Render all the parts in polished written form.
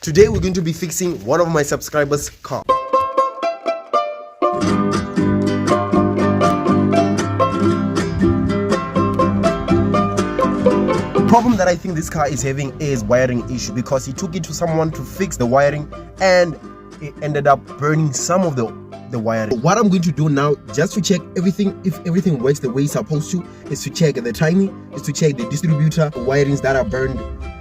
Today we're going to be fixing one of my subscribers' car. The problem that I think this car is having is wiring issue, because he took it to someone to fix the wiring and it ended up burning some of the wiring. What I'm going to do now, just to check everything, if everything works the way it's supposed to, is to check the timing, is to check the distributor. The wirings that are burned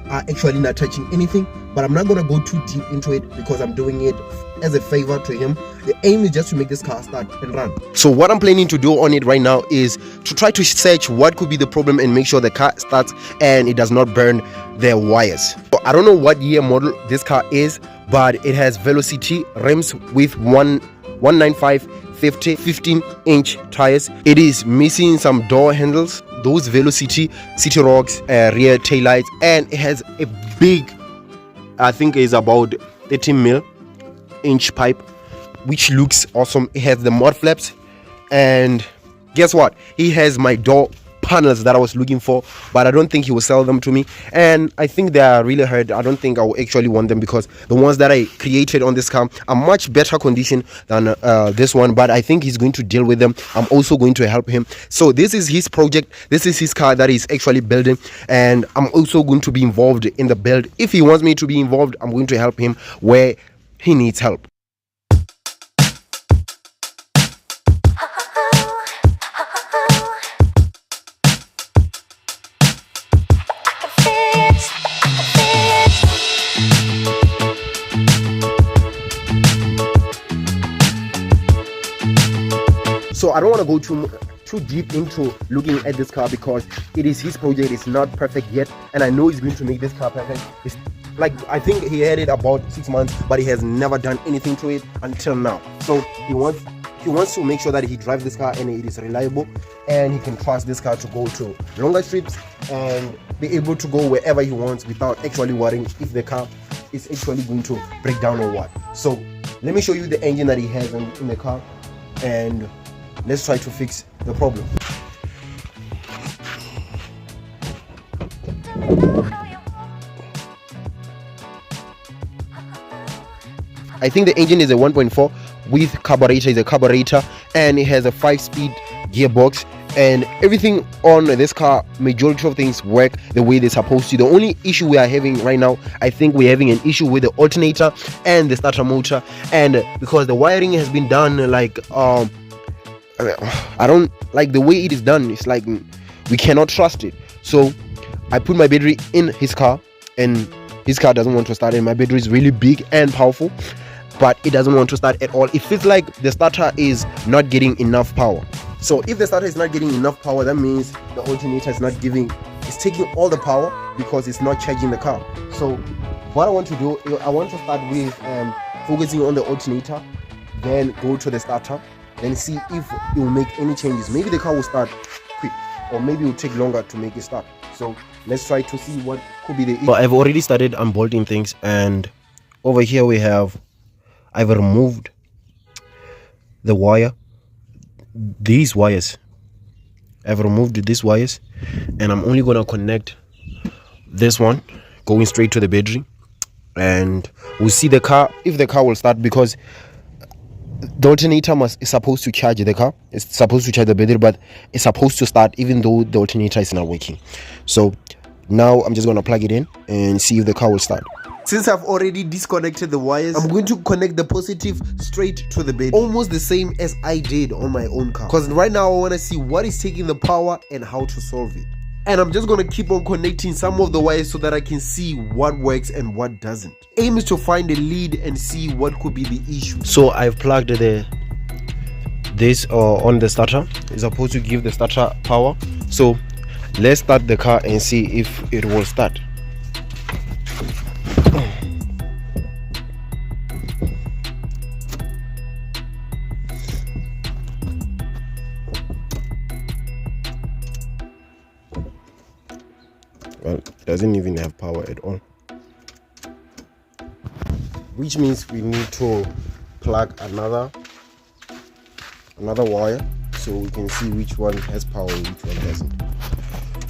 are actually not touching anything, but I'm not going to go too deep into it because I'm doing it as a favor to him. The aim is just to make this car start and run. So what I'm planning to do on it right now is to try to search what could be the problem and make sure the car starts and it does not burn the wires. So I don't know what year model this car is, but it has Velocity rims with 195 50 15-inch tires. It is missing some door handles, those Velocity city rocks, rear tail lights, and it has a big, I think is about 30mm pipe, which looks awesome. It has the mud flaps, and guess what, he has my door panels that I was looking for, but I don't think he will sell them to me, and I think they are really hard. I don't think I will actually want them, because the ones that I created on this car are much better condition than this one, but I think he's going to deal with them. I'm also going to help him. So this is his project, this is his car that he's actually building, and I'm also going to be involved in the build. If he wants me to be involved, I'm going to help him where he needs help. So I don't want to go too deep into looking at this car, because it is his project. It's not perfect yet, and I know he's going to make this car perfect. It's like, I think he had it about 6 months, but he has never done anything to it until now. So he wants to make sure that he drives this car and it is reliable, and he can trust this car to go to longer trips and be able to go wherever he wants without actually worrying if the car is actually going to break down or what. So let me show you the engine that he has in the car, and let's try to fix the problem. I think the engine is a 1.4 with carburetor, is a carburetor, and it has a 5-speed gearbox, and everything on this car, majority of things work the way they're supposed to. The only issue we are having right now, I think we're having an issue with the alternator and the starter motor, and because the wiring has been done like I don't like the way it is done. It's like we cannot trust it. So I put my battery in his car, and his car doesn't want to start, and my battery is really big and powerful, but it doesn't want to start at all. It feels like the starter is not getting enough power. So if the starter is not getting enough power, that means the alternator is not giving, it's taking all the power because it's not charging the car. So what I want to do, I want to start with focusing on the alternator, then go to the starter, then see if it will make any changes. Maybe the car will start quick, or maybe it will take longer to make it start. So let's try to see what could be the issue. I've already started unbolting things, and over here I've removed the wire, these wires. I've removed these wires, and I'm only gonna connect this one going straight to the battery, and we'll see the car, if the car will start, because the alternator is supposed to charge the car, it's supposed to charge the battery, but it's supposed to start even though the alternator is not working. So now I'm just going to plug it in and see if the car will start. Since I've already disconnected the wires, I'm going to connect the positive straight to the battery, almost the same as I did on my own car, because right now I want to see what is taking the power and how to solve it. And I'm just going to keep on connecting some of the wires so that I can see what works and what doesn't. Aim is to find a lead and see what could be the issue. So I've plugged this on the starter. It's supposed to give the starter power. So let's start the car and see if it will start. Well, it doesn't even have power at all, which means we need to plug another wire so we can see which one has power and which one doesn't.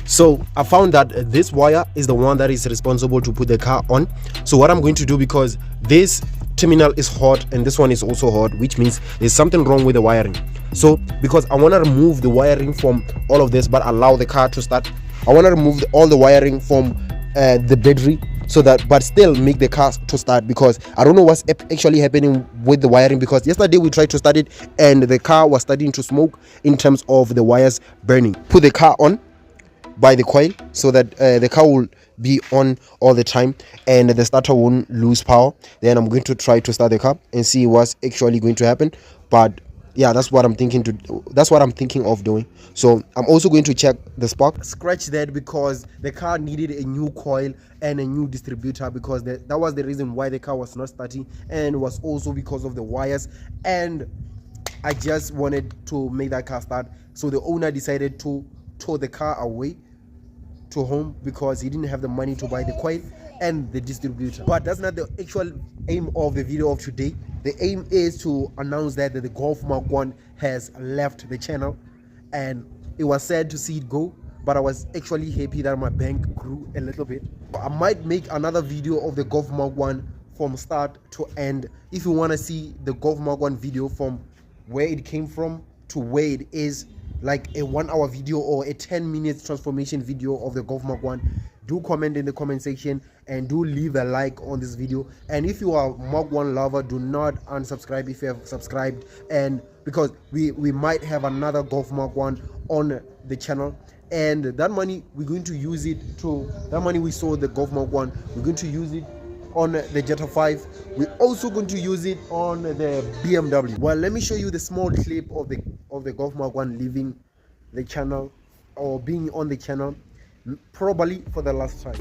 So I found that this wire is the one that is responsible to put the car on. So what I'm going to do, because this terminal is hot and this one is also hot, which means there's something wrong with the wiring. So because I want to remove the wiring from all of this but allow the car to start, I want to remove all the wiring from the battery, so that but still make the car to start, because I don't know what's actually happening with the wiring, because yesterday we tried to start it and the car was starting to smoke in terms of the wires burning. Put the car on by the coil so that the car will be on all the time and the starter won't lose power. Then I'm going to try to start the car and see what's actually going to happen. But yeah, that's what I'm thinking of doing. So I'm also going to check the spark. Scratch that, because the car needed a new coil and a new distributor, because that was the reason why the car was not starting, and was also because of the wires. And I just wanted to make that car start, so the owner decided to tow the car away to home because he didn't have the money to buy the coil and the distributor. But that's not the actual aim of the video of today. The aim is to announce that the Golf Mark 1 has left the channel, and it was sad to see it go, but I was actually happy that my bank grew a little bit. I might make another video of the Golf Mark 1 from start to end. If you want to see the Golf Mark 1 video from where it came from to where it is, like a 1-hour video or a 10 minutes transformation video of the Golf Mark 1, do comment in the comment section and do leave a like on this video. And if you are Mark 1 lover, do not unsubscribe if you have subscribed, and because we might have another Golf Mark 1 on the channel, and that money we're going to use it to, that money we sold the Golf Mark 1, we're going to use it on the Jetta 5. We're also going to use it on the BMW. Well, let me show you the small clip of the Golf Mark 1 leaving the channel, or being on the channel, probably for the last time.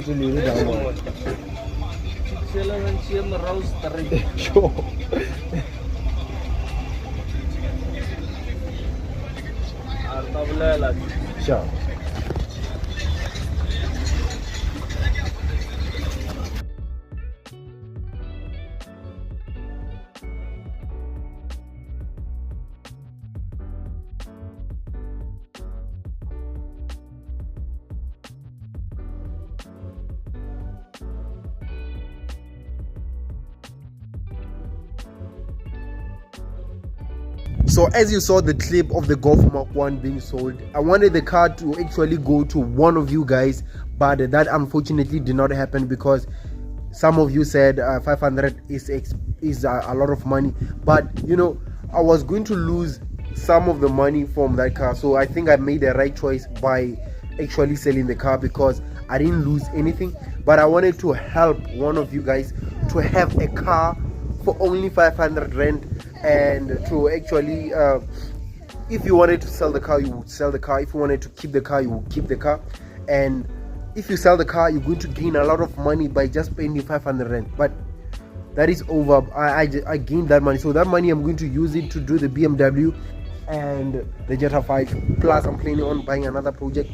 Sure. So as you saw the clip of the Golf Mark 1 being sold, I wanted the car to actually go to one of you guys, but that unfortunately did not happen, because some of you said 500 is a lot of money. But you know, I was going to lose some of the money from that car, so I think I made the right choice by actually selling the car, because I didn't lose anything, but I wanted to help one of you guys to have a car for only 500 rand, and to actually if you wanted to sell the car, you would sell the car. If you wanted to keep the car, you would keep the car. And if you sell the car, you're going to gain a lot of money by just paying 500 rand. But that is over. I gained that money, so that money I'm going to use it to do the BMW and the Jetta 5. Plus I'm planning on buying another project.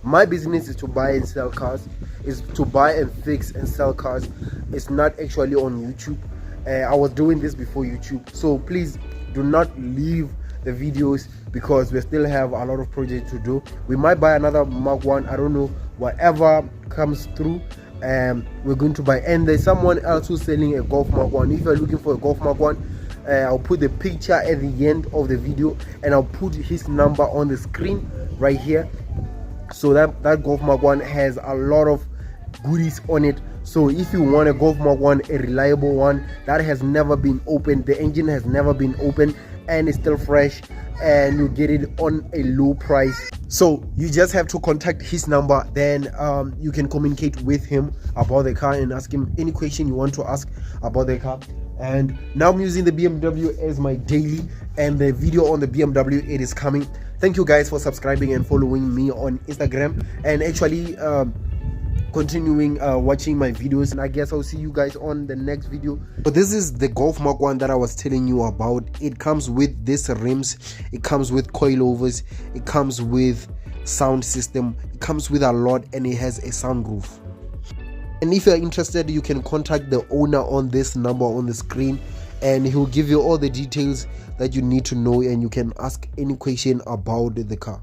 My business is to buy and sell cars, is to buy and fix and sell cars. It's not actually on YouTube. I was doing this before YouTube, so please do not leave the videos, because we still have a lot of projects to do. We might buy another Mark 1, I don't know, whatever comes through, we're going to buy. And there's someone else who's selling a Golf Mark 1. If you're looking for a Golf Mark 1, I'll put the picture at the end of the video, and I'll put his number on the screen right here. So that Golf Mark 1 has a lot of goodies on it. So if you want a Golf Mark 1, a reliable one that has never been opened, the engine has never been opened and it's still fresh, and you get it on a low price, so you just have to contact his number. Then you can communicate with him about the car and ask him any question you want to ask about the car. And now I'm using the BMW as my daily, and the video on the BMW, it is coming. Thank you guys for subscribing and following me on Instagram, and actually continuing watching my videos, and I guess I'll see you guys on the next video. But this is the Golf Mark 1 that I was telling you about. It comes with this rims, it comes with coilovers, it comes with sound system, it comes with a lot, and it has a sunroof. And if you're interested, you can contact the owner on this number on the screen, and he'll give you all the details that you need to know, and you can ask any question about the car.